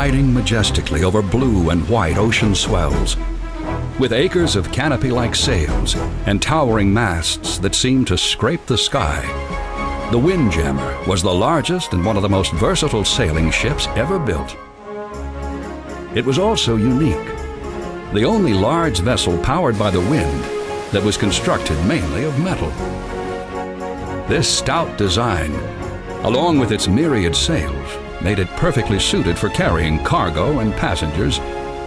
gliding majestically over blue and white ocean swells, with acres of canopy-like sails and towering masts that seemed to scrape the sky. The Windjammer was the largest and one of the most versatile sailing ships ever built. It was also unique, the only large vessel powered by the wind that was constructed mainly of metal. This stout design, along with its myriad sails, made it perfectly suited for carrying cargo and passengers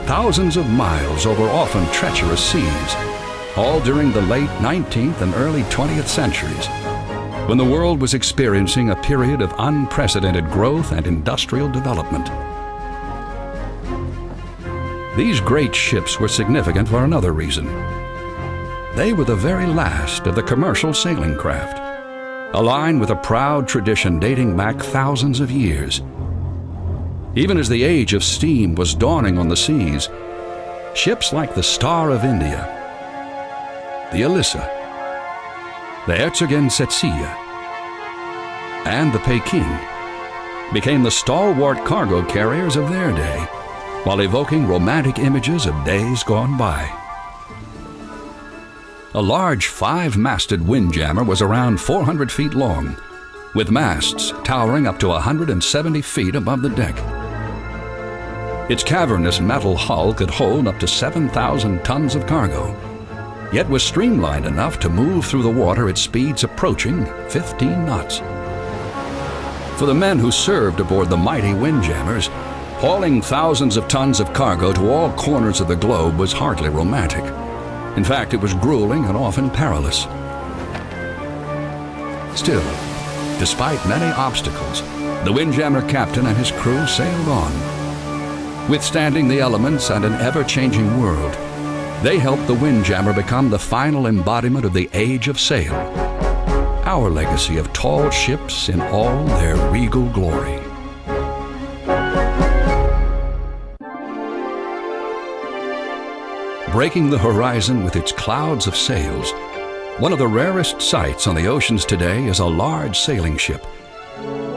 thousands of miles over often treacherous seas, all during the late 19th and early 20th centuries, when the world was experiencing a period of unprecedented growth and industrial development. These great ships were significant for another reason. They were the very last of the commercial sailing craft, a line with a proud tradition dating back thousands of years. Even as the age of steam was dawning on the seas, ships like the Star of India, the Elissa, the ๊skuːnər, and the Peking became the stalwart cargo carriers of their day, while evoking romantic images of days gone by. A large 5-masted windjammer was around 400 feet long, with masts towering up to 170 feet above the deck. Its cavernous metal hull could hold up to 7,000 tons of cargo, yet was streamlined enough to move through the water at speeds approaching 15 knots. For the men who served aboard the mighty windjammers, hauling thousands of tons of cargo to all corners of the globe was hardly romantic. In fact, it was grueling and often perilous. Still, despite many obstacles, the Windjammer captain and his crew sailed on. Withstanding the elements and an ever-changing world, they helped the Windjammer become the final embodiment of the age of sail, our legacy of tall ships in all their regal glory. Breaking the horizon with its clouds of sails, one of the rarest sights on the oceans today is a large sailing ship.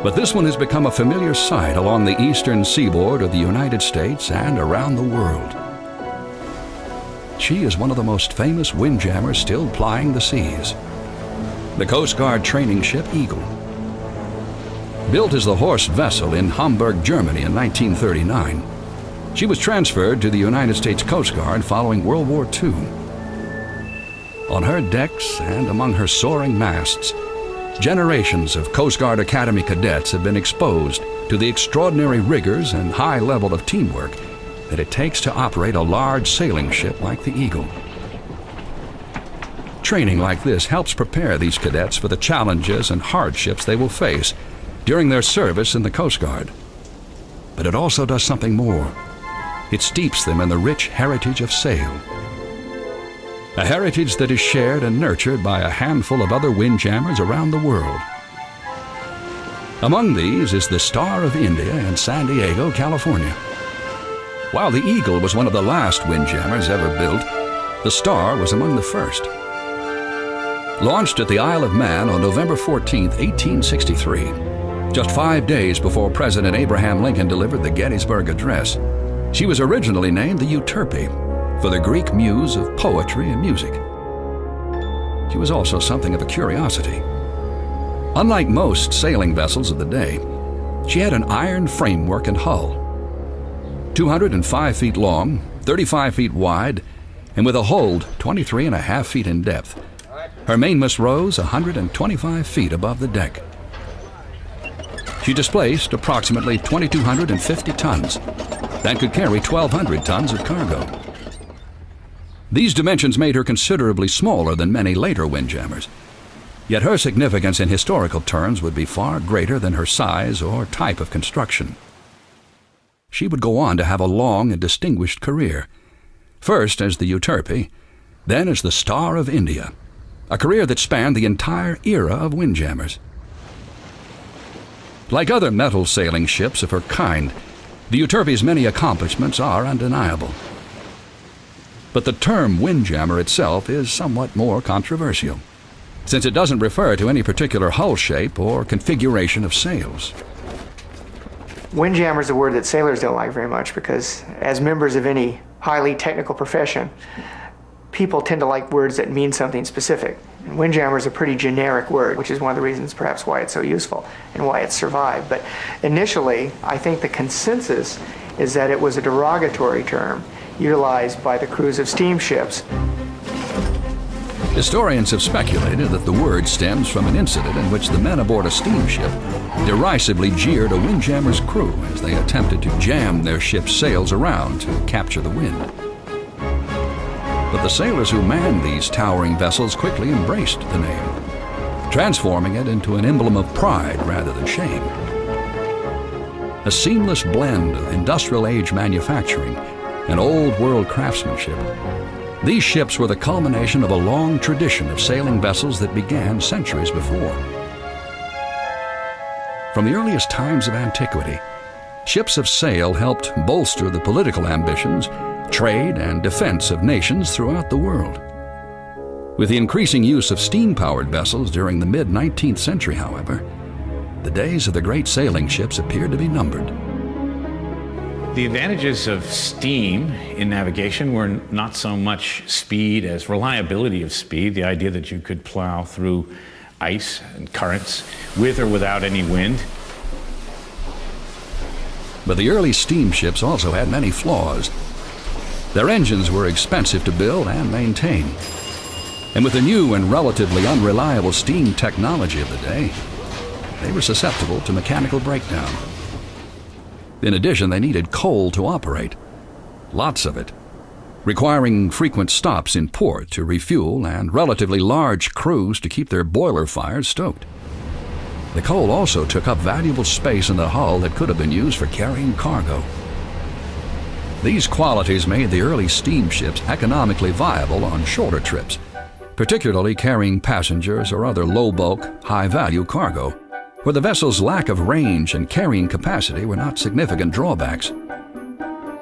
But this one has become a familiar sight along the eastern seaboard of the United States and around the world. She is one of the most famous windjammers still plying the seas, the Coast Guard training ship Eagle. Built as the Horst vessel in Hamburg, Germany in 1939, she was transferred to the United States Coast Guard following World War II. On her decks and among her soaring masts, generations of Coast Guard Academy cadets have been exposed to the extraordinary rigors and high level of teamwork that it takes to operate a large sailing ship like the Eagle. Training like this helps prepare these cadets for the challenges and hardships they will face during their service in the Coast Guard. But it also does something more. It steeps them in the rich heritage of sail, a heritage that is shared and nurtured by a handful of other windjammers around the world. Among these is the Star of India in San Diego, California. While the Eagle was one of the last windjammers ever built, the Star was among the first. Launched at the Isle of Man on November 14, 1863, just 5 days before President Abraham Lincoln delivered the Gettysburg Address, she was originally named the Euterpe, for the Greek muse of poetry and music. She was also something of a curiosity. Unlike most sailing vessels of the day, she had an iron framework and hull. 205 feet long, 35 feet wide, and with a hold 23.5 feet in depth, her mainmast rose 125 feet above the deck. She displaced approximately 2,250 tons and could carry 1,200 tons of cargo. These dimensions made her considerably smaller than many later windjammers, yet her significance in historical terms would be far greater than her size or type of construction. She would go on to have a long and distinguished career, first as the Euterpe, then as the Star of India, a career that spanned the entire era of windjammers. Like other metal sailing ships of her kind, the Euterpe's many accomplishments are undeniable. But the term windjammer itself is somewhat more controversial, since it doesn't refer to any particular hull shape or configuration of sails. Windjammer is a word that sailors don't like very much because as members of any highly technical profession, people tend to like words that mean something specific. And windjammer is a pretty generic word, which is one of the reasons perhaps why it's so useful and why it's survived. But initially, I think the consensus is that it was a derogatory term utilized by the crews of steamships. Historians have speculated that the word stems from an incident in which the men aboard a steamship derisively jeered a windjammer's crew as they attempted to jam their ship's sails around to capture the wind. But the sailors who manned these towering vessels quickly embraced the name, transforming it into an emblem of pride rather than shame. A seamless blend of industrial age manufacturing and old world craftsmanship, these ships were the culmination of a long tradition of sailing vessels that began centuries before. From the earliest times of antiquity, ships of sail helped bolster the political ambitions, trade, and defense of nations throughout the world. With the increasing use of steam-powered vessels during the mid-19th century, however, the days of the great sailing ships appeared to be numbered. The advantages of steam in navigation were not so much speed as reliability of speed, the idea that you could plow through ice and currents with or without any wind. But the early steamships also had many flaws. Their engines were expensive to build and maintain. And with the new and relatively unreliable steam technology of the day, they were susceptible to mechanical breakdown. In addition, they needed coal to operate, lots of it, requiring frequent stops in port to refuel and relatively large crews to keep their boiler fires stoked. The coal also took up valuable space in the hull that could have been used for carrying cargo. These qualities made the early steamships economically viable on shorter trips, particularly carrying passengers or other low-bulk, high-value cargo, where the vessel's lack of range and carrying capacity were not significant drawbacks.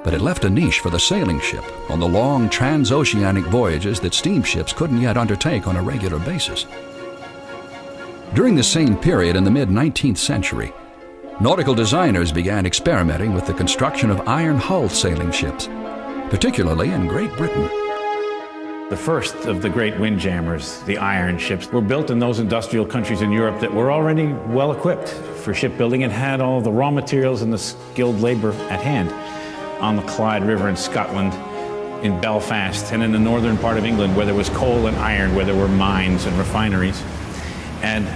But it left a niche for the sailing ship on the long transoceanic voyages that steamships couldn't yet undertake on a regular basis. During the same period in the mid-19th century, nautical designers began experimenting with the construction of iron-hulled sailing ships, particularly in Great Britain. The first of the great windjammers, the iron ships, were built in those industrial countries in Europe that were already well equipped for shipbuilding and had all the raw materials and the skilled labor at hand. On the Clyde River in Scotland, in Belfast, and in the northern part of England where there was coal and iron, where there were mines and refineries, and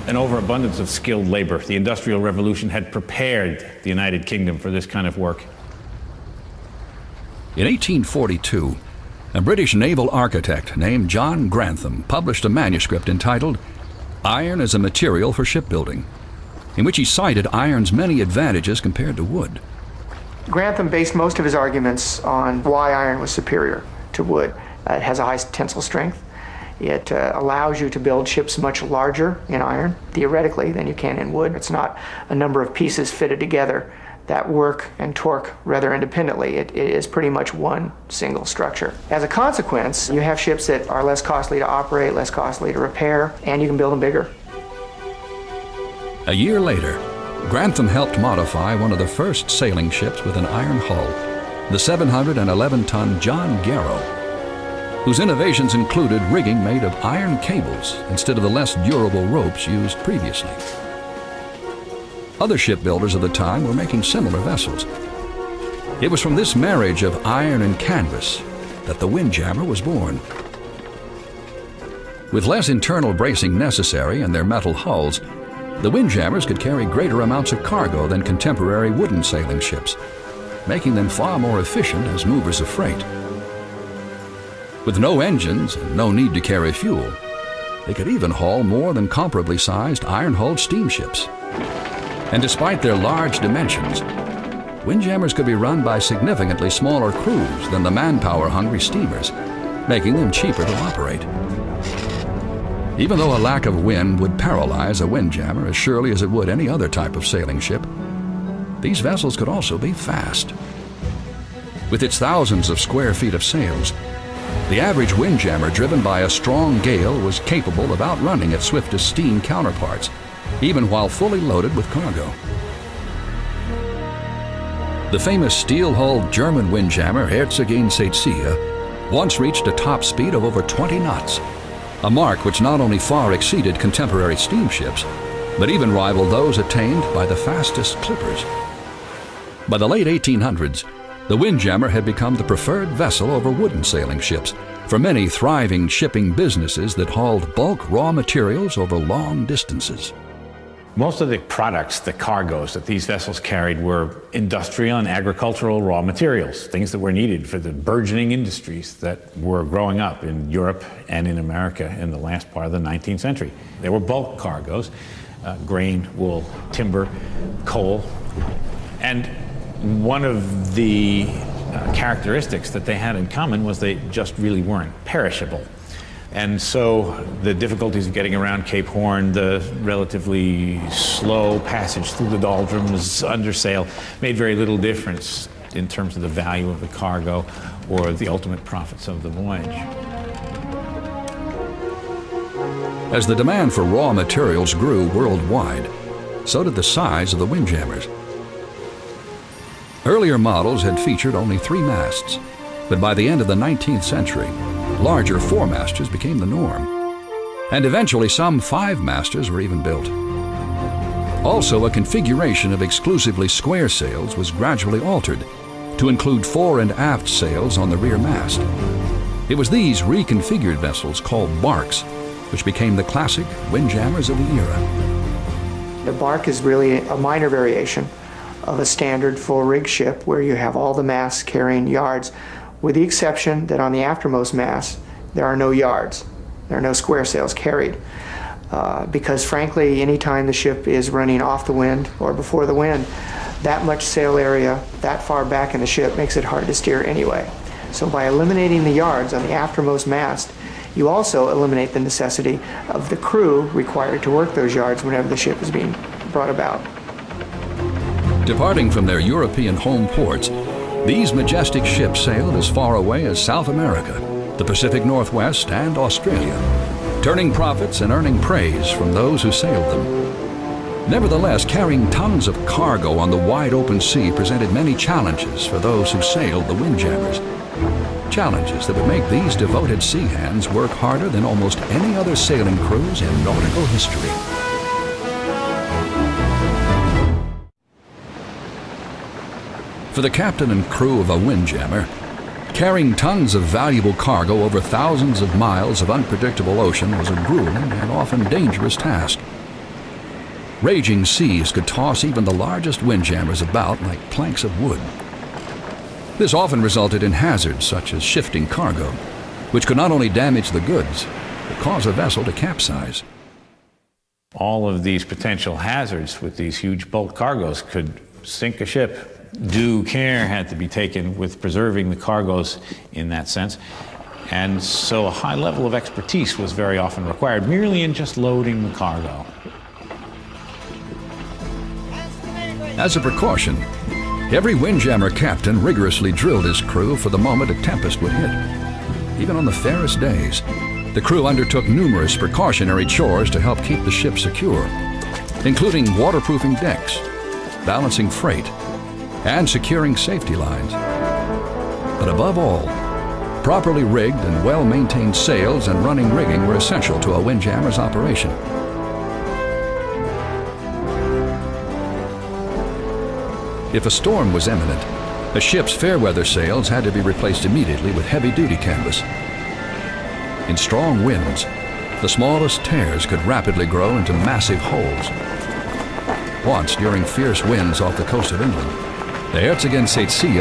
an overabundance of skilled labor. The Industrial Revolution had prepared the United Kingdom for this kind of work. In 1842, a British naval architect named John Grantham published a manuscript entitled "Iron as a Material for Shipbuilding," in which he cited iron's many advantages compared to wood. Grantham based most of his arguments on why iron was superior to wood. It has a high tensile strength. It allows you to build ships much larger in iron, theoretically, than you can in wood. It's not a number of pieces fitted together that work and torque rather independently. It is pretty much one single structure. As a consequence, you have ships that are less costly to operate, less costly to repair, and you can build them bigger. A year later, Grantham helped modify one of the first sailing ships with an iron hull, the 711-ton John Garrow, whose innovations included rigging made of iron cables instead of the less durable ropes used previously. Other shipbuilders of the time were making similar vessels. It was from this marriage of iron and canvas that the Windjammer was born. With less internal bracing necessary in their metal hulls, the Windjammers could carry greater amounts of cargo than contemporary wooden sailing ships, making them far more efficient as movers of freight. With no engines and no need to carry fuel, they could even haul more than comparably sized iron-hulled steamships. And despite their large dimensions, Windjammers could be run by significantly smaller crews than the manpower-hungry steamers, making them cheaper to operate. Even though a lack of wind would paralyze a windjammer as surely as it would any other type of sailing ship, these vessels could also be fast. With its thousands of square feet of sails, the average windjammer driven by a strong gale was capable of outrunning its swiftest steam counterparts, even while fully loaded with cargo. The famous steel-hulled German windjammer Herzogin once reached a top speed of over 20 knots, a mark which not only far exceeded contemporary steamships, but even rivaled those attained by the fastest clippers. By the late 1800s, the windjammer had become the preferred vessel over wooden sailing ships for many thriving shipping businesses that hauled bulk raw materials over long distances. Most of the products, the cargoes that these vessels carried were industrial and agricultural raw materials, things that were needed for the burgeoning industries that were growing up in Europe and in America in the last part of the 19th century. They were bulk cargoes, grain, wool, timber, coal, and one of the characteristics that they had in common was they just really weren't perishable. And so the difficulties of getting around Cape Horn, the relatively slow passage through the doldrums under sail, made very little difference in terms of the value of the cargo or the ultimate profits of the voyage. As the demand for raw materials grew worldwide, so did the size of the windjammers. Earlier models had featured only 3 masts, but by the end of the 19th century, larger 4-masters became the norm, and eventually some 5-masters were even built. Also, a configuration of exclusively square sails was gradually altered to include fore and aft sails on the rear mast. It was these reconfigured vessels called barks which became the classic windjammers of the era. The bark is really a minor variation of a standard full-rig ship where you have all the masts carrying yards, with the exception that on the aftermost mast there are no yards. There are no square sails carried. Because frankly, anytime the ship is running off the wind or before the wind, that much sail area that far back in the ship makes it hard to steer anyway. So by eliminating the yards on the aftermost mast, you also eliminate the necessity of the crew required to work those yards whenever the ship is being brought about. Departing from their European home ports, these majestic ships sailed as far away as South America, the Pacific Northwest, and Australia, turning profits and earning praise from those who sailed them. Nevertheless, carrying tons of cargo on the wide open sea presented many challenges for those who sailed the windjammers. Challenges that would make these devoted sea hands work harder than almost any other sailing crews in nautical history. For the captain and crew of a windjammer, carrying tons of valuable cargo over thousands of miles of unpredictable ocean was a grueling and often dangerous task. Raging seas could toss even the largest windjammers about like planks of wood. This often resulted in hazards such as shifting cargo, which could not only damage the goods, but cause a vessel to capsize. All of these potential hazards with these huge bulk cargoes could sink a ship. Due care had to be taken with preserving the cargoes in that sense. And so a high level of expertise was very often required, merely in just loading the cargo. As a precaution, every windjammer captain rigorously drilled his crew for the moment a tempest would hit. Even on the fairest days, the crew undertook numerous precautionary chores to help keep the ship secure, including waterproofing decks, balancing freight, and securing safety lines. But above all, properly rigged and well-maintained sails and running rigging were essential to a windjammer's operation. If a storm was imminent, a ship's fair-weather sails had to be replaced immediately with heavy-duty canvas. In strong winds, the smallest tears could rapidly grow into massive holes. Once, during fierce winds off the coast of England, the Herzogin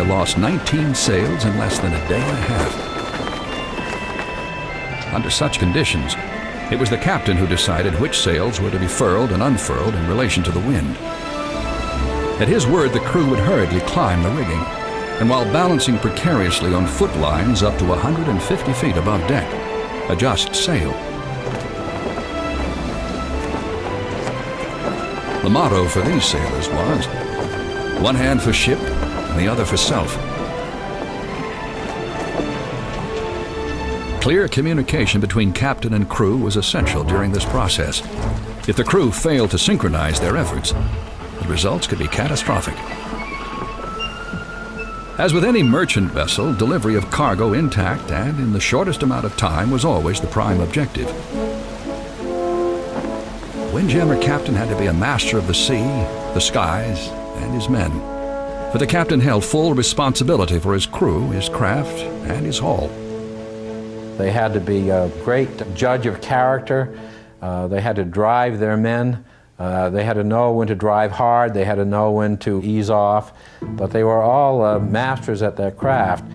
lost 19 sails in less than a day and a half. Under such conditions, it was the captain who decided which sails were to be furled and unfurled in relation to the wind. At his word, the crew would hurriedly climb the rigging, and while balancing precariously on foot lines up to 150 feet above deck, adjust sail. The motto for these sailors was, one hand for ship and the other for self. Clear communication between captain and crew was essential during this process. If the crew failed to synchronize their efforts, the results could be catastrophic. As with any merchant vessel, delivery of cargo intact and in the shortest amount of time was always the prime objective. Windjammer captain had to be a master of the sea, the skies, and his men. For the captain held full responsibility for his crew, his craft, and his haul. They had to be a great judge of character. They had to drive their men. They had to know when to drive hard. They had to know when to ease off. But they were all masters at their craft.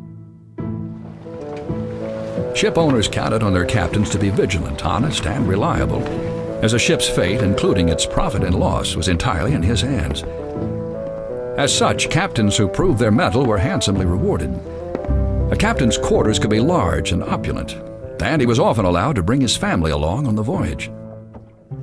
Ship owners counted on their captains to be vigilant, honest, and reliable, as a ship's fate, including its profit and loss, was entirely in his hands. As such, captains who proved their mettle were handsomely rewarded. A captain's quarters could be large and opulent, and he was often allowed to bring his family along on the voyage.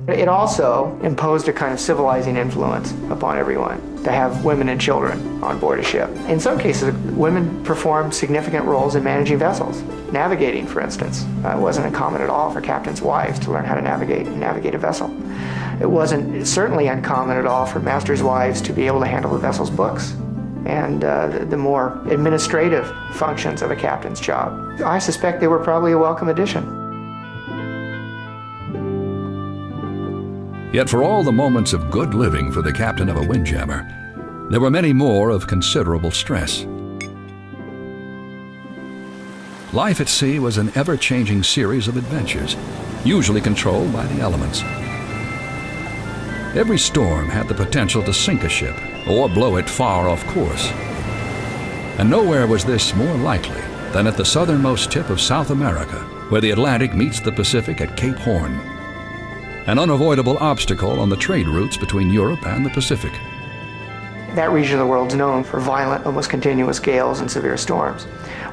It also imposed a kind of civilizing influence upon everyone to have women and children on board a ship. In some cases, women performed significant roles in managing vessels. Navigating, for instance, wasn't uncommon at all for captains' wives to learn how to navigate a vessel. It wasn't certainly uncommon at all for masters' wives to be able to handle the vessel's books and the more administrative functions of a captain's job. I suspect they were probably a welcome addition. Yet for all the moments of good living for the captain of a Windjammer, there were many more of considerable stress. Life at sea was an ever-changing series of adventures, usually controlled by the elements. Every storm had the potential to sink a ship or blow it far off course. And nowhere was this more likely than at the southernmost tip of South America, where the Atlantic meets the Pacific at Cape Horn, an unavoidable obstacle on the trade routes between Europe and the Pacific. That region of the world is known for violent, almost continuous gales and severe storms.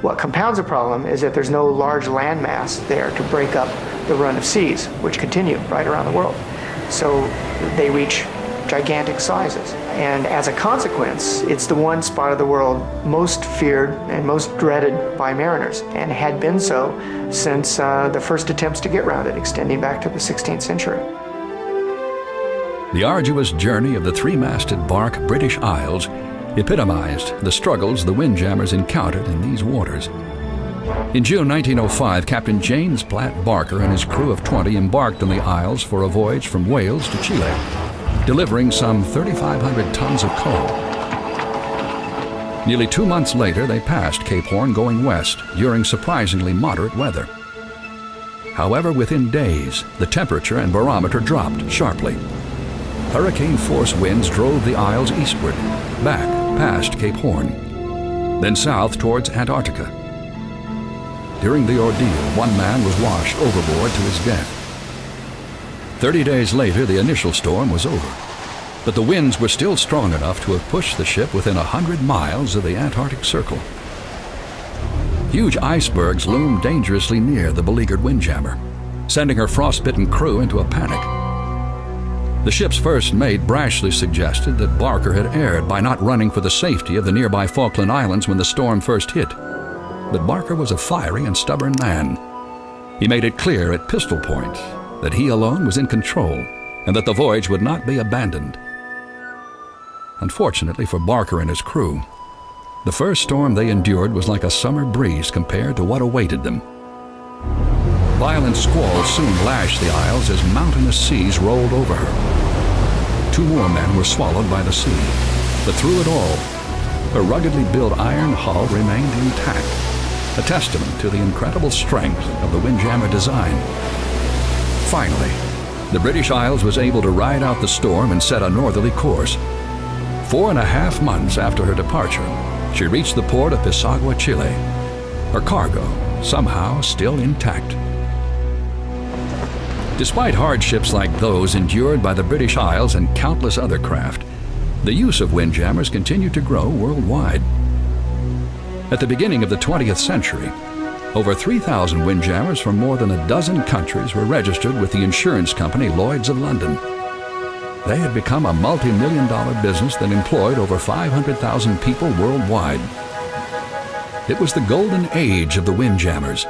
What compounds the problem is that there's no large landmass there to break up the run of seas, which continue right around the world. So they reach gigantic sizes. And as a consequence, it's the one spot of the world most feared and most dreaded by mariners, and had been so since the first attempts to get round it, extending back to the 16th century. The arduous journey of the three-masted bark British Isles epitomized the struggles the Windjammers encountered in these waters. In June 1905, Captain James Platt Barker and his crew of 20 embarked on the Isles for a voyage from Wales to Chile, delivering some 3,500 tons of coal. Nearly 2 months later, they passed Cape Horn going west during surprisingly moderate weather. However, within days, the temperature and barometer dropped sharply. Hurricane-force winds drove the Isles eastward, back past Cape Horn, then south towards Antarctica. During the ordeal, one man was washed overboard to his death. 30 days later, the initial storm was over, but the winds were still strong enough to have pushed the ship within 100 miles of the Antarctic Circle. Huge icebergs loomed dangerously near the beleaguered Windjammer, sending her frostbitten crew into a panic. The ship's first mate brashly suggested that Barker had erred by not running for the safety of the nearby Falkland Islands when the storm first hit. But Barker was a fiery and stubborn man. He made it clear at pistol point that he alone was in control and that the voyage would not be abandoned. Unfortunately for Barker and his crew, the first storm they endured was like a summer breeze compared to what awaited them. Violent squalls soon lashed the Isles as mountainous seas rolled over her. 2 more men were swallowed by the sea, but through it all, her ruggedly built iron hull remained intact, a testament to the incredible strength of the Windjammer design. Finally, the British Isles was able to ride out the storm and set a northerly course. 4.5 months after her departure, she reached the port of Pisagua, Chile, her cargo somehow still intact. Despite hardships like those endured by the British Isles and countless other craft, the use of windjammers continued to grow worldwide. At the beginning of the 20th century, over 3,000 windjammers from more than a dozen countries were registered with the insurance company Lloyd's of London. They had become a multi-million-dollar business that employed over 500,000 people worldwide. It was the golden age of the windjammers,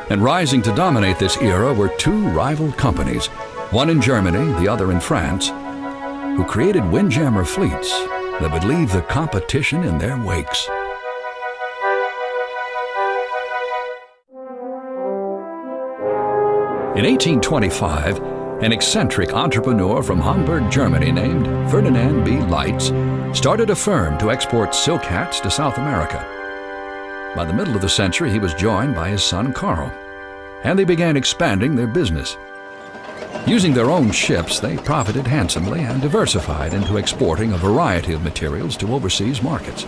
and rising to dominate this era were 2 rival companies, one in Germany, the other in France, who created windjammer fleets that would leave the competition in their wakes. In 1825, an eccentric entrepreneur from Hamburg, Germany named Ferdinand B. Leitz started a firm to export silk hats to South America. By the middle of the century, he was joined by his son Carl, and they began expanding their business. Using their own ships, they profited handsomely and diversified into exporting a variety of materials to overseas markets.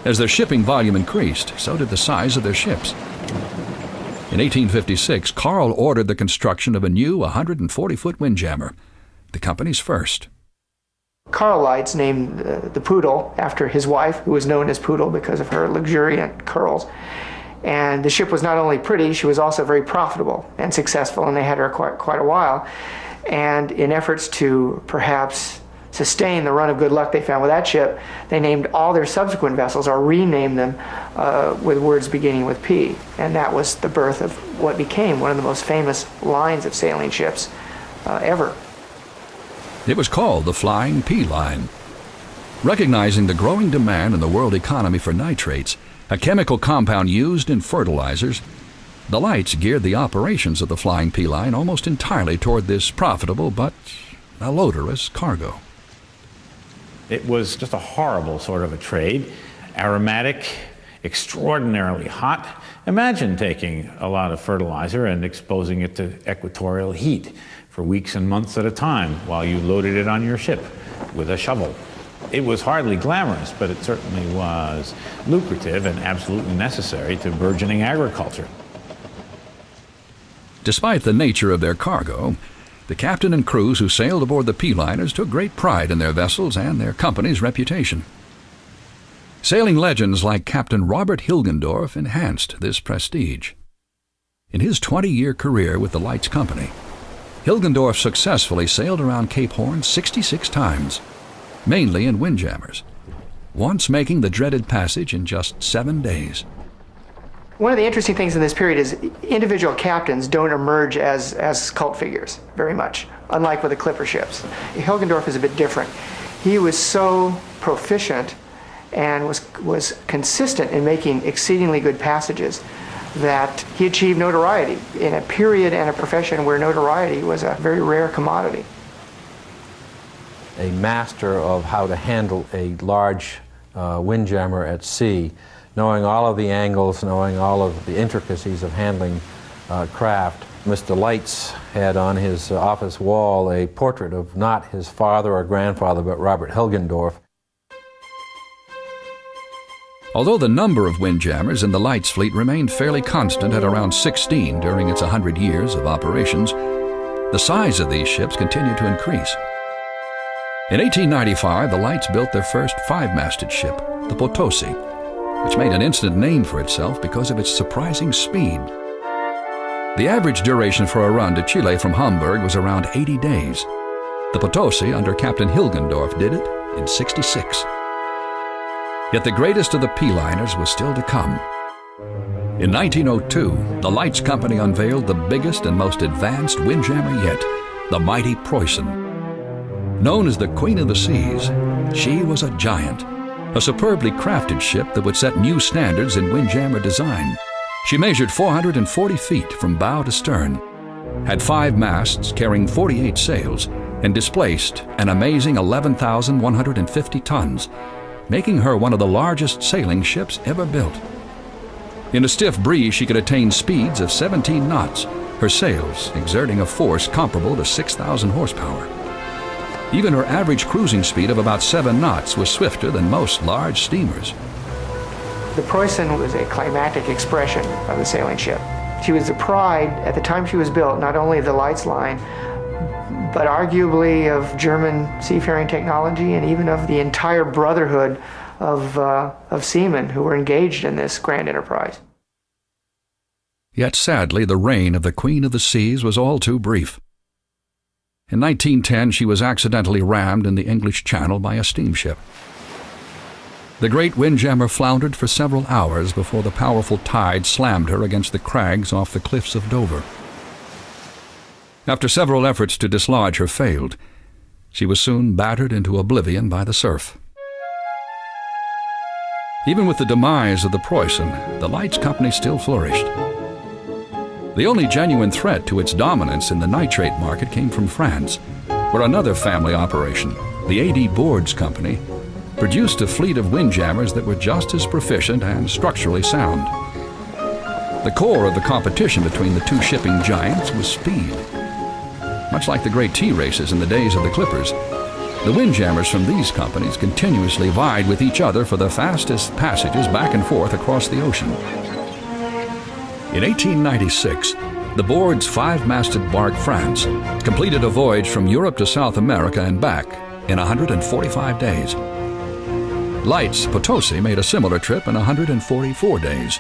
As their shipping volume increased, so did the size of their ships. In 1856, Carl ordered the construction of a new 140-foot windjammer, the company's first. Carl Leitz named the Poodle after his wife, who was known as Poodle because of her luxuriant curls. And the ship was not only pretty, she was also very profitable and successful, and they had her quite a while. And in efforts to perhaps sustain the run of good luck they found with that ship, they named all their subsequent vessels, or renamed them, with words beginning with P. And that was the birth of what became one of the most famous lines of sailing ships ever. It was called the Flying P Line. Recognizing the growing demand in the world economy for nitrates, a chemical compound used in fertilizers, the Leitz geared the operations of the Flying P Line almost entirely toward this profitable but malodorous cargo. It was just a horrible sort of a trade. Aromatic, extraordinarily hot. Imagine taking a lot of fertilizer and exposing it to equatorial heat for weeks and months at a time while you loaded it on your ship with a shovel. It was hardly glamorous, but it certainly was lucrative and absolutely necessary to burgeoning agriculture. Despite the nature of their cargo, the captain and crews who sailed aboard the P-liners took great pride in their vessels and their company's reputation. Sailing legends like Captain Robert Hilgendorf enhanced this prestige. In his 20-year career with the Leitz Company, Hilgendorf successfully sailed around Cape Horn 66 times, mainly in windjammers, once making the dreaded passage in just 7 days. One of the interesting things in this period is individual captains don't emerge as cult figures very much, unlike with the clipper ships. Hilgendorf is a bit different. He was so proficient and was consistent in making exceedingly good passages that he achieved notoriety in a period and a profession where notoriety was a very rare commodity. A master of how to handle a large windjammer at sea, knowing all of the angles, knowing all of the intricacies of handling craft. Mr. Leitz had on his office wall a portrait of not his father or grandfather, but Robert Hilgendorf. Although the number of windjammers in the Leitz fleet remained fairly constant at around 16 during its 100 years of operations, the size of these ships continued to increase. In 1895, the Leitz built their first 5-masted ship, the Potosi, which made an instant name for itself because of its surprising speed. The average duration for a run to Chile from Hamburg was around 80 days. The Potosi, under Captain Hilgendorf, did it in 66. Yet the greatest of the P-liners was still to come. In 1902, the Leitz Company unveiled the biggest and most advanced windjammer yet, the mighty Preußen. Known as the Queen of the Seas, she was a giant, a superbly crafted ship that would set new standards in windjammer design. She measured 440 feet from bow to stern, had 5 masts carrying 48 sails, and displaced an amazing 11,150 tons, making her one of the largest sailing ships ever built. In a stiff breeze, she could attain speeds of 17 knots, her sails exerting a force comparable to 6,000 horsepower. Even her average cruising speed of about 7 knots was swifter than most large steamers. The Preußen was a climactic expression of the sailing ship. She was the pride, at the time she was built, not only of the Leitz line, but arguably of German seafaring technology and even of the entire brotherhood of seamen who were engaged in this grand enterprise. Yet sadly, the reign of the Queen of the Seas was all too brief. In 1910, she was accidentally rammed in the English Channel by a steamship. The great windjammer floundered for several hours before the powerful tide slammed her against the crags off the cliffs of Dover. After several efforts to dislodge her failed, she was soon battered into oblivion by the surf. Even with the demise of the Preußen, the Leitz Company still flourished. The only genuine threat to its dominance in the nitrate market came from France, where another family operation, the A.D. Boards Company, produced a fleet of windjammers that were just as proficient and structurally sound. The core of the competition between the two shipping giants was speed. Much like the great tea races in the days of the clippers, the windjammers from these companies continuously vied with each other for the fastest passages back and forth across the ocean. In 1896, the Board's five-masted bark France completed a voyage from Europe to South America and back in 145 days. Light's Potosi made a similar trip in 144 days.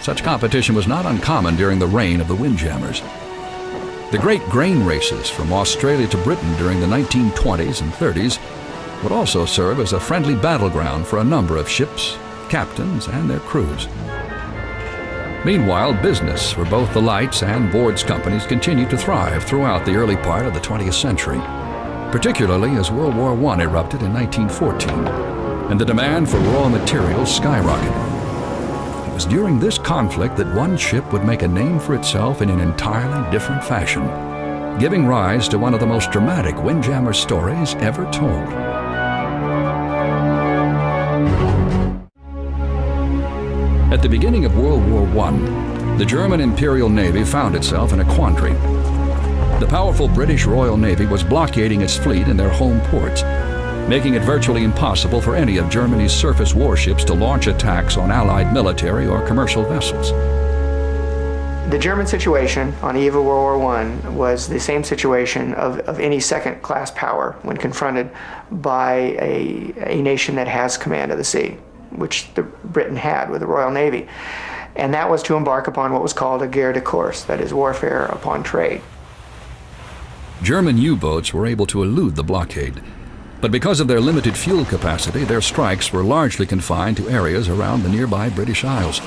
Such competition was not uncommon during the reign of the windjammers. The great grain races from Australia to Britain during the 1920s and 30s would also serve as a friendly battleground for a number of ships, captains, and their crews. Meanwhile, business for both the Lights and Boards companies continued to thrive throughout the early part of the 20th century, particularly as World War I erupted in 1914, and the demand for raw materials skyrocketed. It was during this conflict that one ship would make a name for itself in an entirely different fashion, giving rise to one of the most dramatic windjammer stories ever told. At the beginning of World War I, the German Imperial Navy found itself in a quandary. The powerful British Royal Navy was blockading its fleet in their home ports, making it virtually impossible for any of Germany's surface warships to launch attacks on Allied military or commercial vessels. The German situation on the eve of World War I was the same situation of any second-class power when confronted by a nation that has command of the sea, which Britain had with the Royal Navy. And that was to embark upon what was called a guerre de course, that is, warfare upon trade. German U-boats were able to elude the blockade, but because of their limited fuel capacity, their strikes were largely confined to areas around the nearby British Isles.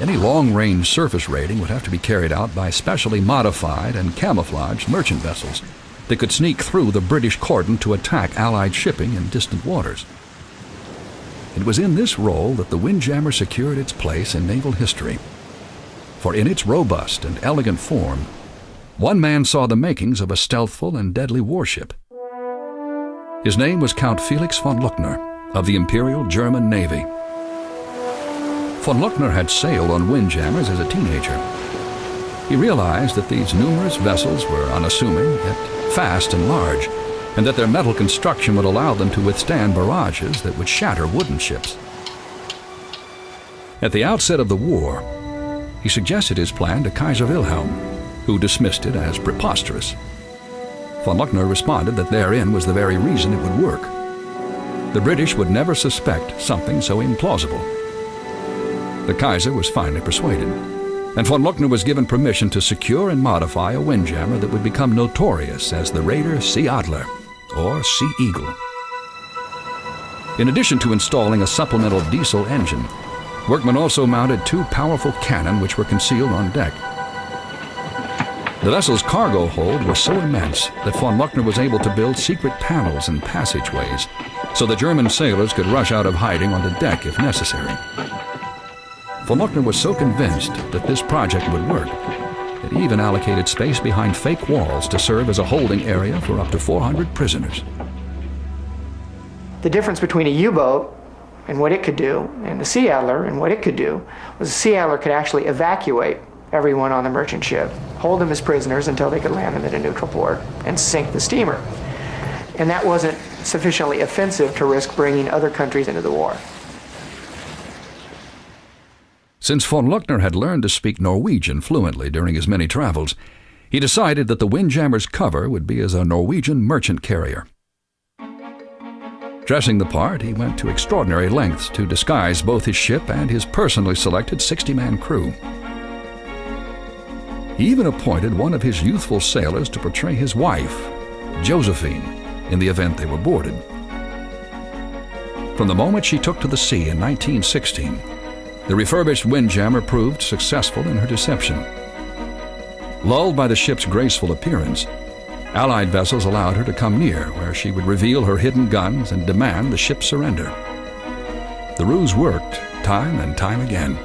Any long-range surface raiding would have to be carried out by specially modified and camouflaged merchant vessels that could sneak through the British cordon to attack Allied shipping in distant waters. It was in this role that the Windjammer secured its place in naval history. For in its robust and elegant form, one man saw the makings of a stealthful and deadly warship. His name was Count Felix von Luckner of the Imperial German Navy. Von Luckner had sailed on windjammers as a teenager. He realized that these numerous vessels were unassuming, yet fast and large, and that their metal construction would allow them to withstand barrages that would shatter wooden ships. At the outset of the war, he suggested his plan to Kaiser Wilhelm, who dismissed it as preposterous. Von Luckner responded that therein was the very reason it would work. The British would never suspect something so implausible. The Kaiser was finally persuaded, and von Luckner was given permission to secure and modify a windjammer that would become notorious as the Raider Sea Adler, or Sea Eagle. In addition to installing a supplemental diesel engine, workmen also mounted two powerful cannon which were concealed on deck. The vessel's cargo hold was so immense that von Luckner was able to build secret panels and passageways so the German sailors could rush out of hiding on the deck if necessary. Von Luckner was so convinced that this project would work that he even allocated space behind fake walls to serve as a holding area for up to 400 prisoners. The difference between a U-boat and what it could do and the Sea Adler and what it could do was the Sea Adler could actually evacuate everyone on the merchant ship, hold them as prisoners until they could land them in a neutral port, and sink the steamer. And that wasn't sufficiently offensive to risk bringing other countries into the war. Since von Luckner had learned to speak Norwegian fluently during his many travels, he decided that the Windjammer's cover would be as a Norwegian merchant carrier. Dressing the part, he went to extraordinary lengths to disguise both his ship and his personally selected 60-man crew. He even appointed one of his youthful sailors to portray his wife, Josephine, in the event they were boarded. From the moment she took to the sea in 1916, the refurbished Windjammer proved successful in her deception. Lulled by the ship's graceful appearance, Allied vessels allowed her to come near, where she would reveal her hidden guns and demand the ship's surrender. The ruse worked time and time again.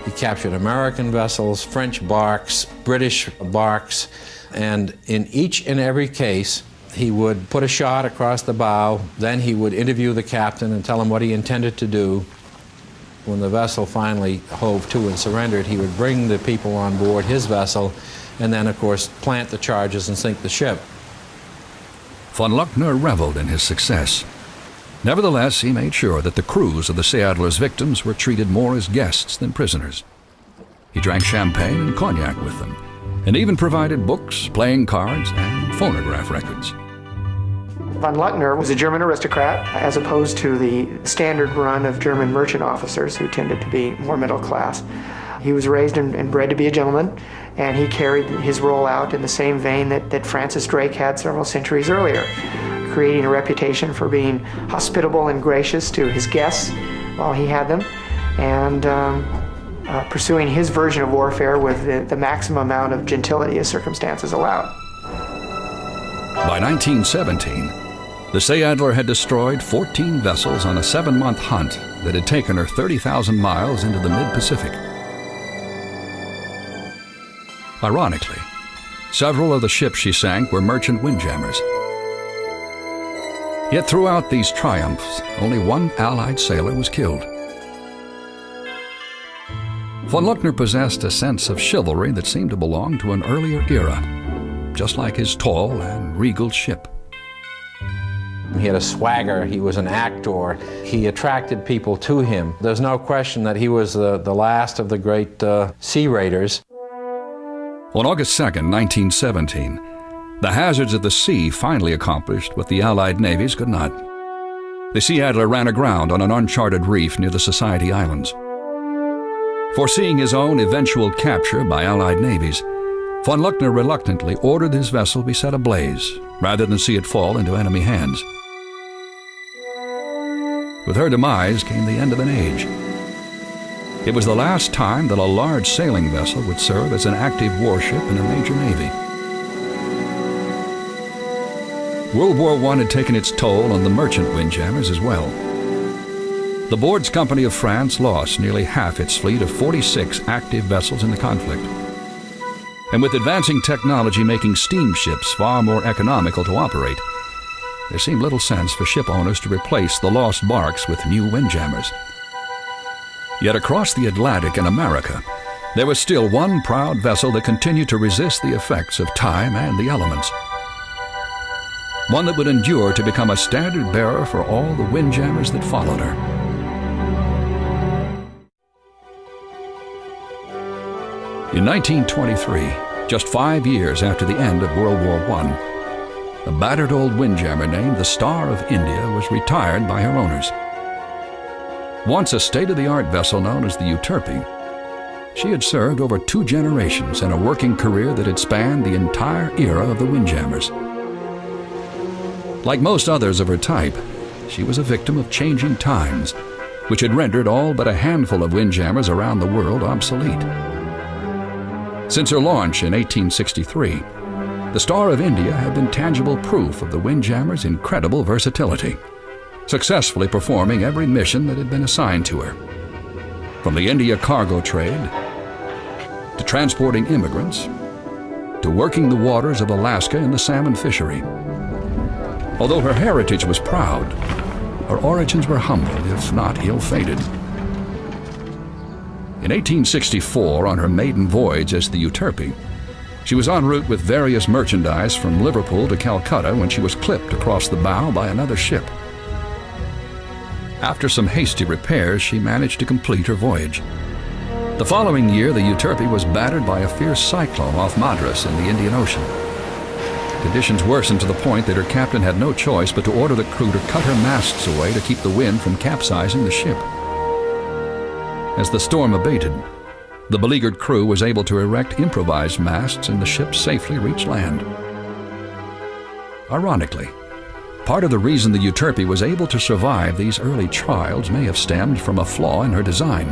He captured American vessels, French barks, British barks, and in each and every case, he would put a shot across the bow, then he would interview the captain and tell him what he intended to do. When the vessel finally hove to and surrendered, he would bring the people on board his vessel and then, of course, plant the charges and sink the ship. Von Luckner reveled in his success. Nevertheless, he made sure that the crews of the Sea Adler's victims were treated more as guests than prisoners. He drank champagne and cognac with them, and even provided books, playing cards, and phonograph records. Von Luckner was a German aristocrat, as opposed to the standard run of German merchant officers who tended to be more middle class. He was raised and bred to be a gentleman, and he carried his role out in the same vein that Francis Drake had several centuries earlier, creating a reputation for being hospitable and gracious to his guests while he had them, and pursuing his version of warfare with the maximum amount of gentility as circumstances allowed. By 1917, the Sea Adler had destroyed 14 vessels on a 7-month hunt that had taken her 30,000 miles into the mid-Pacific. Ironically, several of the ships she sank were merchant windjammers. Yet throughout these triumphs, only one Allied sailor was killed. Von Luckner possessed a sense of chivalry that seemed to belong to an earlier era, just like his tall and regal ship. He had a swagger, he was an actor, he attracted people to him. There's no question that he was the last of the great sea raiders. On August 2, 1917, the hazards of the sea finally accomplished what the Allied navies could not. The Sea Adler ran aground on an uncharted reef near the Society Islands. Foreseeing his own eventual capture by Allied navies, von Luckner reluctantly ordered his vessel be set ablaze rather than see it fall into enemy hands. With her demise came the end of an age. It was the last time that a large sailing vessel would serve as an active warship in a major navy. World War I had taken its toll on the merchant windjammers as well. The Boards Company of France lost nearly half its fleet of 46 active vessels in the conflict. And with advancing technology making steamships far more economical to operate, there seemed little sense for ship owners to replace the lost barks with new windjammers. Yet across the Atlantic in America, there was still one proud vessel that continued to resist the effects of time and the elements. One that would endure to become a standard bearer for all the windjammers that followed her. In 1923, just 5 years after the end of World War I, a battered old windjammer named the Star of India was retired by her owners. Once a state-of-the-art vessel known as the Euterpe, she had served over 2 generations in a working career that had spanned the entire era of the windjammers. Like most others of her type, she was a victim of changing times, which had rendered all but a handful of windjammers around the world obsolete. Since her launch in 1863, the Star of India had been tangible proof of the windjammer's incredible versatility, successfully performing every mission that had been assigned to her. From the India cargo trade, to transporting immigrants, to working the waters of Alaska in the salmon fishery. Although her heritage was proud, her origins were humble, if not ill-fated. In 1864, on her maiden voyage as the Euterpe, she was en route with various merchandise from Liverpool to Calcutta when she was clipped across the bow by another ship. After some hasty repairs, she managed to complete her voyage. The following year, the Euterpe was battered by a fierce cyclone off Madras in the Indian Ocean. Conditions worsened to the point that her captain had no choice but to order the crew to cut her masts away to keep the wind from capsizing the ship. As the storm abated, the beleaguered crew was able to erect improvised masts and the ship safely reached land. Ironically, part of the reason the Euterpe was able to survive these early trials may have stemmed from a flaw in her design.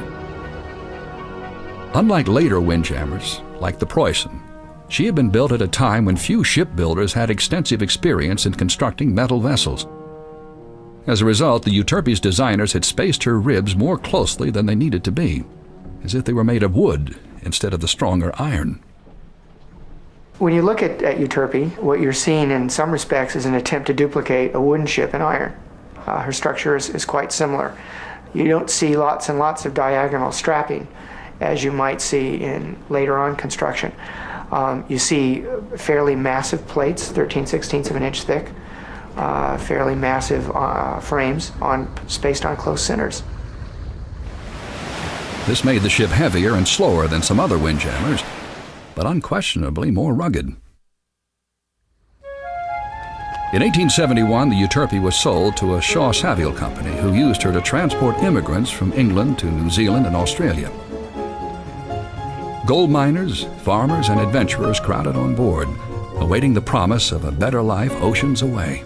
Unlike later windjammers, like the Preußen, she had been built at a time when few shipbuilders had extensive experience in constructing metal vessels. As a result, the Euterpe's designers had spaced her ribs more closely than they needed to be, as if they were made of wood instead of the stronger iron. When you look at Euterpe, what you're seeing in some respects is an attempt to duplicate a wooden ship in iron. Her structure is quite similar. You don't see lots and lots of diagonal strapping as you might see in later on construction. You see fairly massive plates, 13/16 of an inch thick, fairly massive frames spaced on close centers. This made the ship heavier and slower than some other windjammers, but unquestionably more rugged. In 1871, the Euterpe was sold to a Shaw Saviel company who used her to transport immigrants from England to New Zealand and Australia. Gold miners, farmers, and adventurers crowded on board, awaiting the promise of a better life oceans away.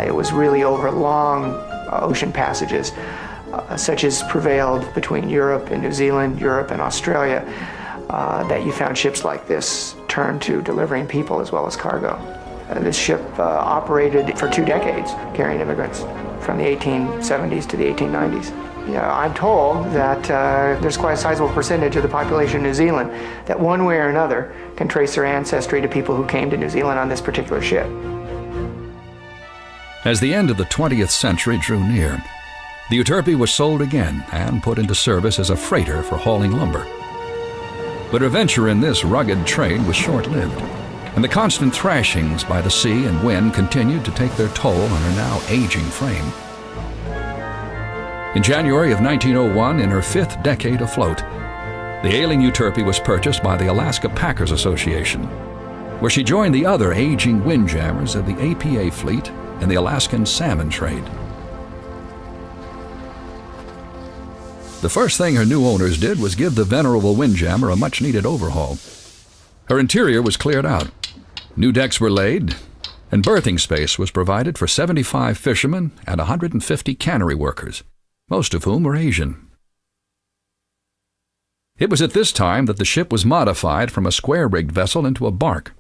It was really over long ocean passages, such as prevailed between Europe and New Zealand, Europe and Australia, that you found ships like this turned to delivering people as well as cargo. This ship operated for 2 decades, carrying immigrants from the 1870s to the 1890s. I'm told that there's quite a sizable percentage of the population of New Zealand that one way or another can trace their ancestry to people who came to New Zealand on this particular ship. As the end of the 20th century drew near, the Euterpe was sold again and put into service as a freighter for hauling lumber. But her venture in this rugged trade was short-lived, and the constant thrashings by the sea and wind continued to take their toll on her now aging frame. In January of 1901, in her 5th decade afloat, the ailing Euterpe was purchased by the Alaska Packers Association, where she joined the other aging windjammers of the APA fleet in the Alaskan salmon trade. The first thing her new owners did was give the venerable windjammer a much-needed overhaul. Her interior was cleared out, new decks were laid, and berthing space was provided for 75 fishermen and 150 cannery workers, most of whom were Asian. It was at this time that the ship was modified from a square-rigged vessel into a bark.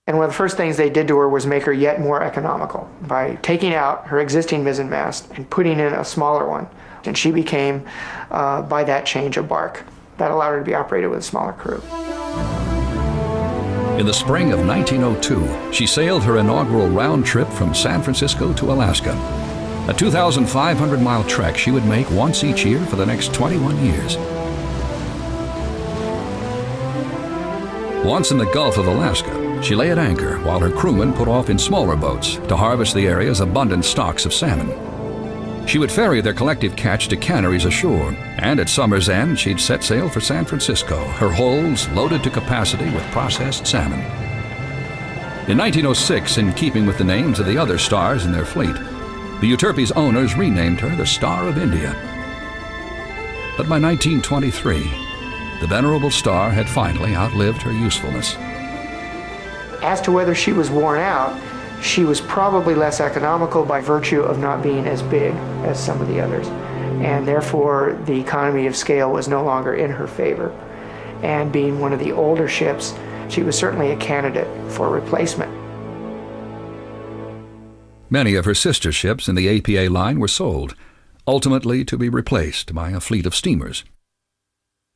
And one of the first things they did to her was make her yet more economical by taking out her existing mizzen mast and putting in a smaller one. And she became, by that change, a bark. That allowed her to be operated with a smaller crew. In the spring of 1902, she sailed her inaugural round trip from San Francisco to Alaska, a 2,500-mile trek she would make once each year for the next 21 years. Once in the Gulf of Alaska, she lay at anchor while her crewmen put off in smaller boats to harvest the area's abundant stocks of salmon. She would ferry their collective catch to canneries ashore, and at summer's end she'd set sail for San Francisco, her holds loaded to capacity with processed salmon. In 1906, in keeping with the names of the other stars in their fleet, the Euterpe's owners renamed her the Star of India. But by 1923, the venerable star had finally outlived her usefulness. As to whether she was worn out, she was probably less economical by virtue of not being as big as some of the others. And therefore, the economy of scale was no longer in her favor. And being one of the older ships, she was certainly a candidate for replacement. Many of her sister ships in the APA line were sold, ultimately to be replaced by a fleet of steamers.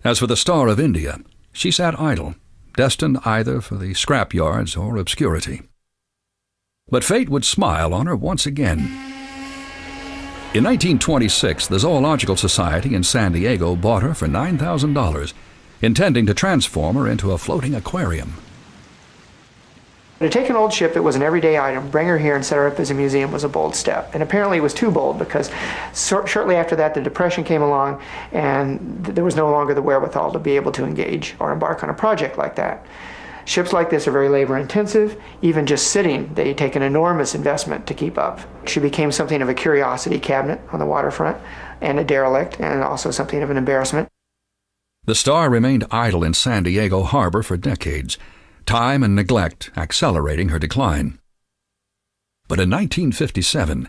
As for the Star of India, she sat idle, destined either for the scrap yards or obscurity. But fate would smile on her once again. In 1926, the Zoological Society in San Diego bought her for $9,000, intending to transform her into a floating aquarium. To take an old ship that was an everyday item, bring her here and set her up as a museum was a bold step. And apparently it was too bold because shortly after that the Depression came along and there was no longer the wherewithal to be able to engage or embark on a project like that. Ships like this are very labor intensive. Even just sitting, they take an enormous investment to keep up. She became something of a curiosity cabinet on the waterfront and a derelict and also something of an embarrassment. The Star remained idle in San Diego harbor for decades, time and neglect accelerating her decline. But in 1957,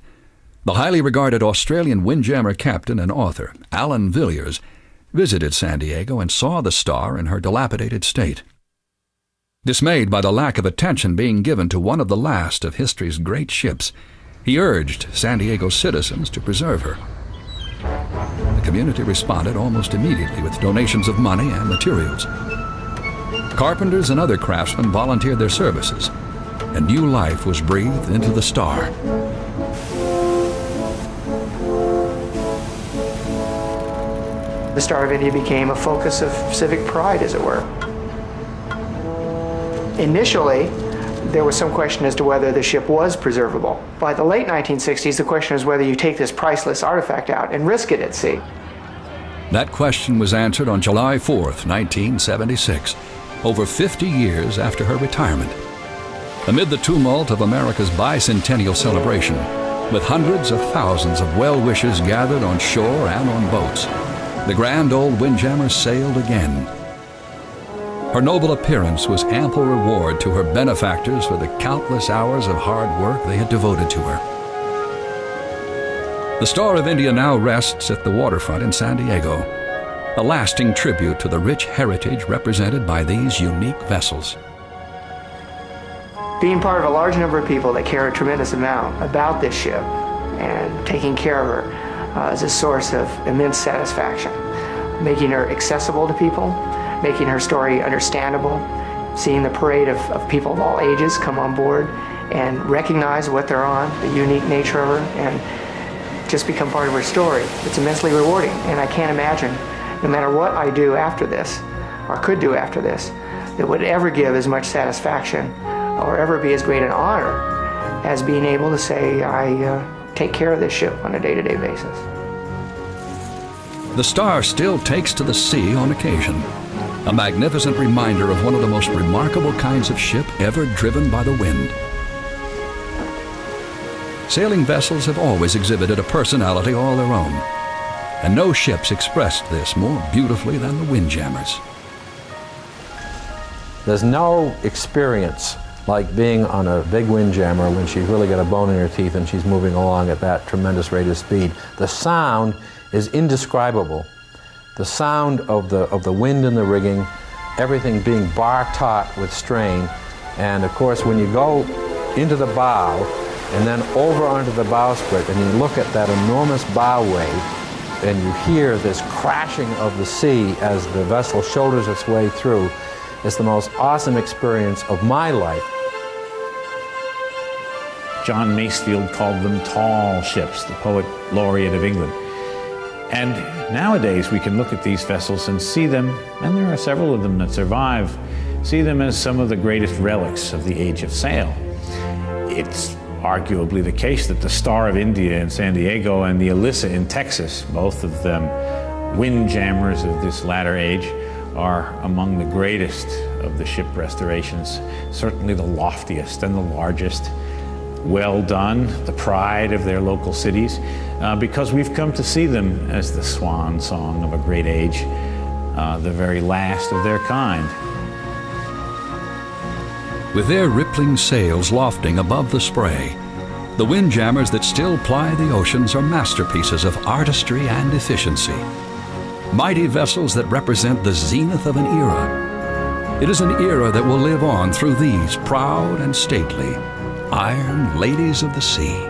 the highly regarded Australian windjammer captain and author, Alan Villiers, visited San Diego and saw the Star in her dilapidated state. Dismayed by the lack of attention being given to one of the last of history's great ships, he urged San Diego citizens to preserve her. community responded almost immediately with donations of money and materials. Carpenters and other craftsmen volunteered their services, and new life was breathed into the Star. The Star of India became a focus of civic pride, as it were. Initially, there was some question as to whether the ship was preservable. By the late 1960s, the question was whether you take this priceless artifact out and risk it at sea. That question was answered on July 4th, 1976, over 50 years after her retirement. Amid the tumult of America's bicentennial celebration, with hundreds of thousands of well-wishers gathered on shore and on boats, the grand old Windjammers sailed again. Her noble appearance was ample reward to her benefactors for the countless hours of hard work they had devoted to her. The Star of India now rests at the waterfront in San Diego, a lasting tribute to the rich heritage represented by these unique vessels. Being part of a large number of people that care a tremendous amount about this ship and taking care of her is a source of immense satisfaction. Making her accessible to people, making her story understandable, seeing the parade of people of all ages come on board and recognize what they're on, the unique nature of her, and just become part of her story. It's immensely rewarding, and I can't imagine, no matter what I do after this, or could do after this, that would ever give as much satisfaction or ever be as great an honor as being able to say I take care of this ship on a day-to-day basis. The Star still takes to the sea on occasion, a magnificent reminder of one of the most remarkable kinds of ship ever driven by the wind. Sailing vessels have always exhibited a personality all their own, and no ships expressed this more beautifully than the Windjammers. There's no experience like being on a big windjammer when she's really got a bone in her teeth and she's moving along at that tremendous rate of speed. The sound is indescribable. The sound of the wind in the rigging, everything being bar-taut with strain, and of course when you go into the bow and then over onto the bowsprit and you look at that enormous bow wave and you hear this crashing of the sea as the vessel shoulders its way through, it's the most awesome experience of my life. John Masefield called them tall ships, the poet laureate of England. And nowadays we can look at these vessels and see them, and there are several of them that survive, see them as some of the greatest relics of the age of sail. It's arguably the case that the Star of India in San Diego and the Alyssa in Texas, both of them windjammers of this latter age, are among the greatest of the ship restorations, certainly the loftiest and the largest. Well done, the pride of their local cities, because we've come to see them as the swan song of a great age, the very last of their kind. With their rippling sails lofting above the spray, the windjammers that still ply the oceans are masterpieces of artistry and efficiency. Mighty vessels that represent the zenith of an era. It is an era that will live on through these proud and stately iron ladies of the sea.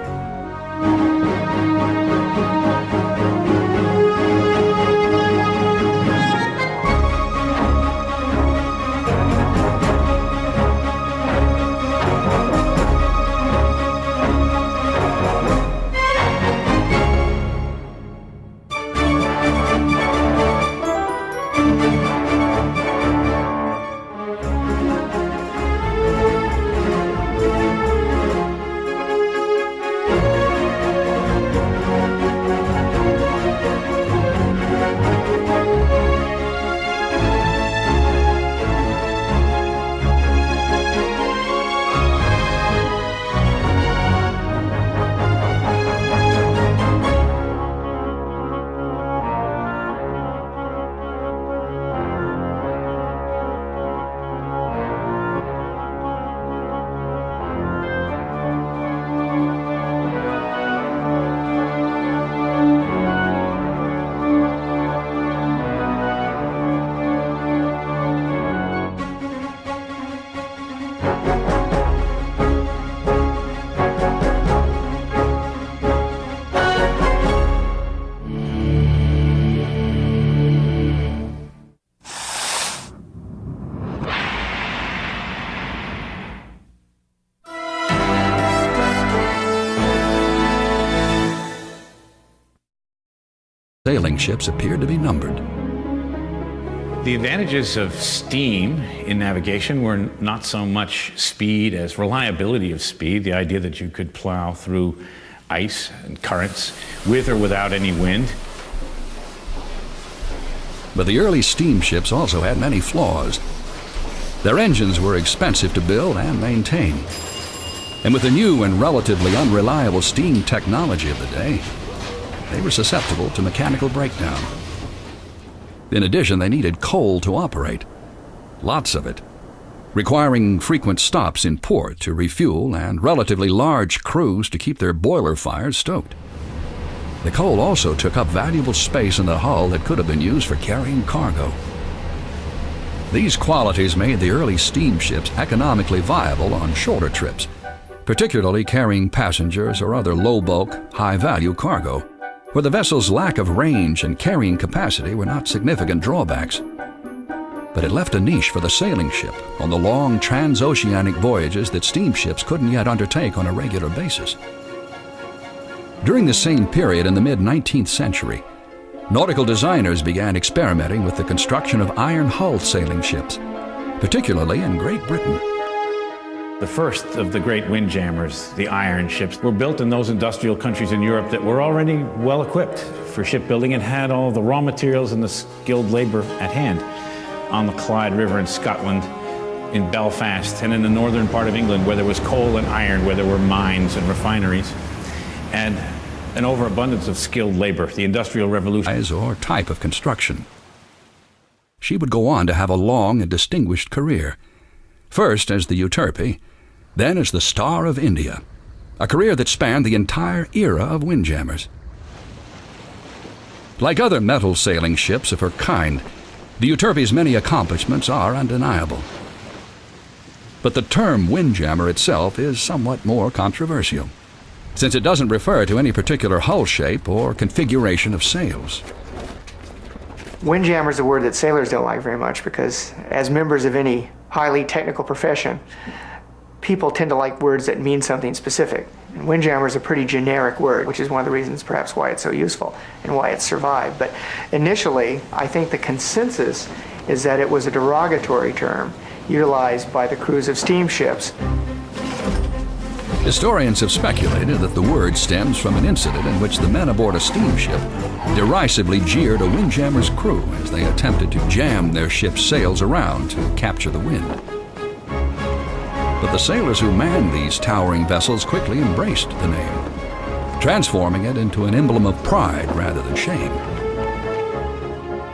sailing ships appeared to be numbered. The advantages of steam in navigation were not so much speed as reliability of speed, the idea that you could plow through ice and currents with or without any wind. But the early steamships also had many flaws. Their engines were expensive to build and maintain. And with the new and relatively unreliable steam technology of the day, they were susceptible to mechanical breakdown. In addition, they needed coal to operate, lots of it, requiring frequent stops in port to refuel and relatively large crews to keep their boiler fires stoked. The coal also took up valuable space in the hull that could have been used for carrying cargo. These qualities made the early steamships economically viable on shorter trips, particularly carrying passengers or other low-bulk, high-value cargo, where the vessel's lack of range and carrying capacity were not significant drawbacks. But it left a niche for the sailing ship on the long transoceanic voyages that steamships couldn't yet undertake on a regular basis. During the same period in the mid-19th century, nautical designers began experimenting with the construction of iron-hulled sailing ships, particularly in Great Britain. The first of the great windjammers, the iron ships, were built in those industrial countries in Europe that were already well equipped for shipbuilding and had all the raw materials and the skilled labor at hand. On the Clyde River in Scotland, in Belfast, and in the northern part of England where there was coal and iron, where there were mines and refineries, and an overabundance of skilled labor, the Industrial Revolution. Or type of construction. She would go on to have a long and distinguished career, first as the Euterpe, then as the Star of India, a career that spanned the entire era of windjammers. Like other metal sailing ships of her kind, the Euterpe's many accomplishments are undeniable. But the term windjammer itself is somewhat more controversial, since it doesn't refer to any particular hull shape or configuration of sails. Windjammer is a word that sailors don't like very much because, as members of any highly technical profession, people tend to like words that mean something specific. And windjammer is a pretty generic word, which is one of the reasons perhaps why it's so useful and why it's survived. But initially, I think the consensus is that it was a derogatory term utilized by the crews of steamships. Historians have speculated that the word stems from an incident in which the men aboard a steamship derisively jeered a windjammer's crew as they attempted to jam their ship's sails around to capture the wind. But the sailors who manned these towering vessels quickly embraced the name, transforming it into an emblem of pride rather than shame.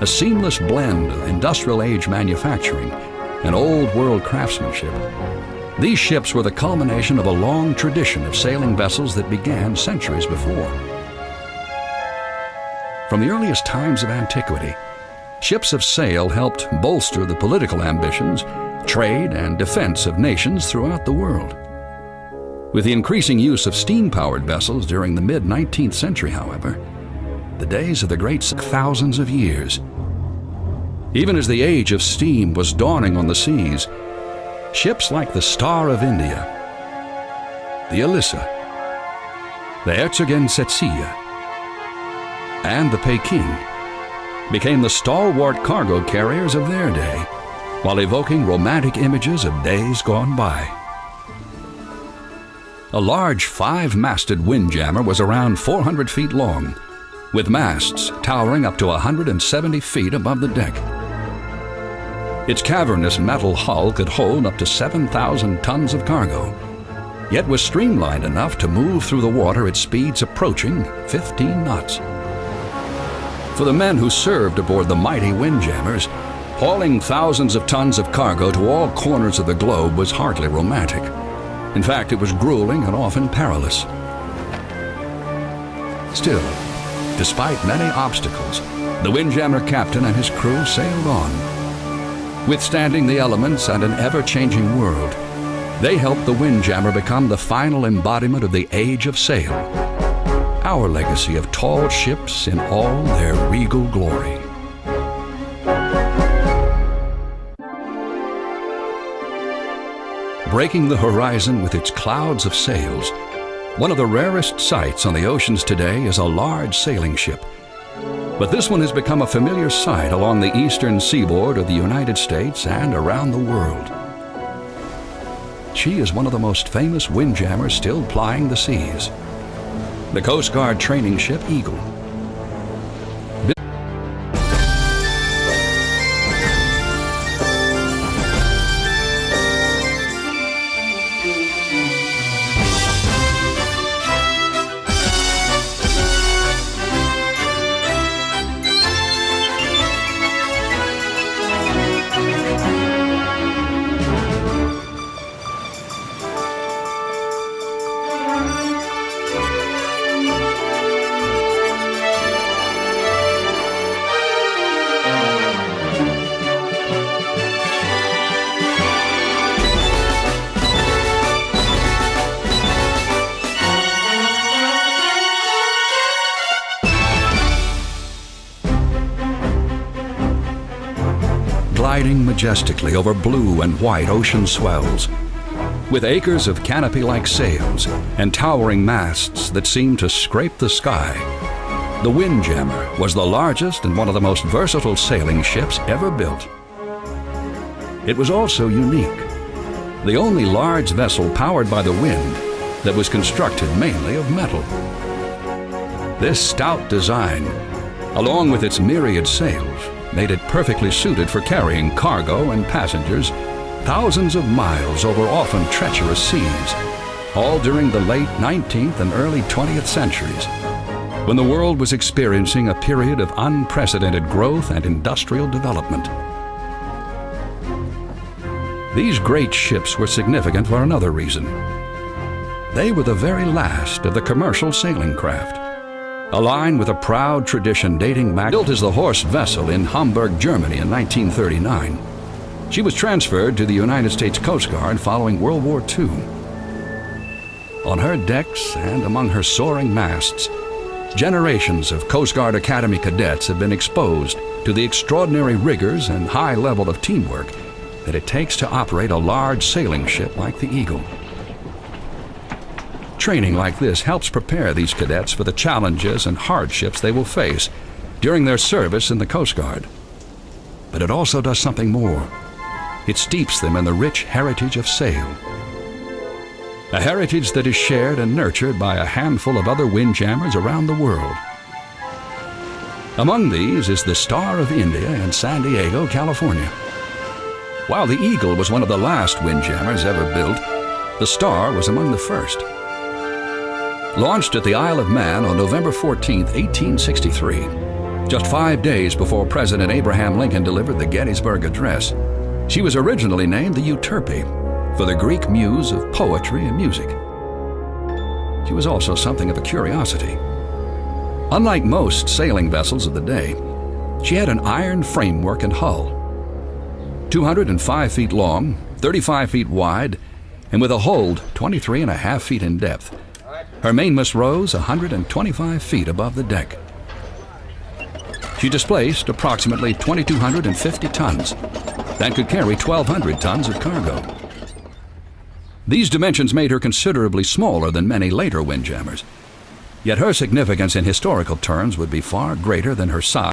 A seamless blend of industrial-age manufacturing and old-world craftsmanship, these ships were the culmination of a long tradition of sailing vessels that began centuries before. From the earliest times of antiquity, ships of sail helped bolster the political ambitions, trade, and defense of nations throughout the world. With the increasing use of steam-powered vessels during the mid-19th century, however, the days of the great thousands of years. Even as the age of steam was dawning on the seas, ships like the Star of India, the Elissa, the ʻskuːnər, and the Peking became the stalwart cargo carriers of their day, while evoking romantic images of days gone by. A large 5-masted windjammer was around 400 feet long, with masts towering up to 170 feet above the deck. Its cavernous metal hull could hold up to 7,000 tons of cargo, yet was streamlined enough to move through the water at speeds approaching 15 knots. For the men who served aboard the mighty windjammers, hauling thousands of tons of cargo to all corners of the globe was hardly romantic. In fact, it was grueling and often perilous. Still, despite many obstacles, the windjammer captain and his crew sailed on. Withstanding the elements and an ever-changing world, they helped the windjammer become the final embodiment of the age of sail, our legacy of tall ships in all their regal glory. Breaking the horizon with its clouds of sails, one of the rarest sights on the oceans today is a large sailing ship, But this one has become a familiar sight along the eastern seaboard of the United States and around the world. She is one of the most famous windjammers still plying the seas. The Coast Guard training ship Eagle. Gliding majestically over blue and white ocean swells, with acres of canopy-like sails and towering masts that seem to scrape the sky, the Windjammer was the largest and one of the most versatile sailing ships ever built. It was also unique, the only large vessel powered by the wind that was constructed mainly of metal. This stout design, along with its myriad sails, made it perfectly suited for carrying cargo and passengers thousands of miles over often treacherous seas, all during the late 19th and early 20th centuries, when the world was experiencing a period of unprecedented growth and industrial development. These great ships were significant for another reason. They were the very last of the commercial sailing craft, a line with a proud tradition dating back. Built as the Horse vessel in Hamburg, Germany in 1939, she was transferred to the United States Coast Guard following World War II. On her decks and among her soaring masts, generations of Coast Guard Academy cadets have been exposed to the extraordinary rigors and high level of teamwork that it takes to operate a large sailing ship like the Eagle. Training like this helps prepare these cadets for the challenges and hardships they will face during their service in the Coast Guard. But it also does something more. It steeps them in the rich heritage of sail. A heritage that is shared and nurtured by a handful of other windjammers around the world. Among these is the Star of India in San Diego, California. While the Eagle was one of the last windjammers ever built, the Star was among the first. Launched at the Isle of Man on November 14, 1863, just 5 days before President Abraham Lincoln delivered the Gettysburg Address, she was originally named the Euterpe, for the Greek muse of poetry and music. She was also something of a curiosity. Unlike most sailing vessels of the day, she had an iron framework and hull. 205 feet long, 35 feet wide, and with a hold 23.5 feet in depth. Her mainmast rose 125 feet above the deck. She displaced approximately 2,250 tons and could carry 1,200 tons of cargo. These dimensions made her considerably smaller than many later windjammers, yet her significance in historical terms would be far greater than her size.